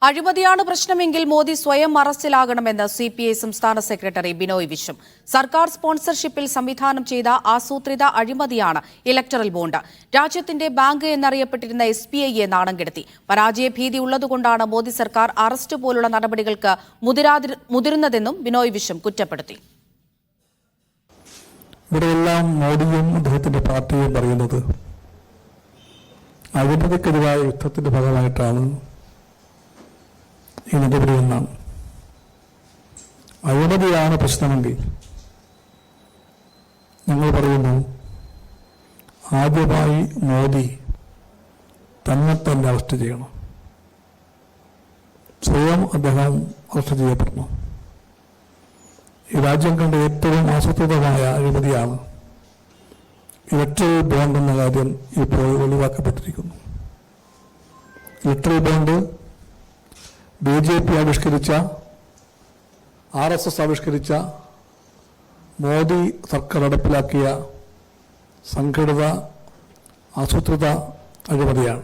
അഴിമതിയാണ് പ്രശ്നമെങ്കിൽ മോദി സ്വയം അറസ്റ്റിലാകണമെന്ന് സിപിഐ സംസ്ഥാന സെക്രട്ടറി ബിനോയ് വിശ്വം. സർക്കാർ സ്പോൺസർഷിപ്പിൽ സംവിധാനം ചെയ്ത ആസൂത്രിത അഴിമതിയാണ് ഇലക്ടറൽ ബോണ്ട്. രാജ്യത്തിന്റെ ബാങ്ക് എന്നറിയപ്പെട്ടിരുന്ന SBIയെ നാണം കെടുത്തി. പരാജയഭീതി ഉള്ളതുകൊണ്ടാണ് മോദി സർക്കാർ അറസ്റ്റ് പോലുള്ള നടപടികൾക്ക് മുതിരുന്നതെന്നും ബിനോയ് വിശ്വം കുറ്റപ്പെടുത്തി. ഇവിടെയെല്ലാം മോദിയും അദ്ദേഹത്തിന്റെ പാർട്ടിയും പറയുന്നത് അഴിമതിക്കെതിരായ യുദ്ധത്തിന്റെ ഭാഗമായിട്ടാണ് ഈ നടപടി എന്നാണ്. അഴിമതിയാണ് പ്രശ്നമെങ്കിൽ ഞങ്ങൾ പറയുന്നു, ആദ്യമായി മോദി തന്നെ അറസ്റ്റ് ചെയ്യണം. സ്വയം അദ്ദേഹം അറസ്റ്റ് ചെയ്യപ്പെടണം. ഈ രാജ്യം കണ്ട ഏറ്റവും ആസൂത്രിതമായ അഴിമതിയാണ് ഇലക്ട്രൽ ബോണ്ട് എന്ന കാര്യം ഇപ്പോൾ ഒഴിവാക്കപ്പെട്ടിരിക്കുന്നു. ഇലക്ട്രൽ ബോണ്ട് BJP ആവിഷ്കരിച്ച, RSS ആവിഷ്കരിച്ച, മോദി സർക്കാർ നടപ്പിലാക്കിയ സംഘടിത ആസൂത്രിത അഴിമതിയാണ്.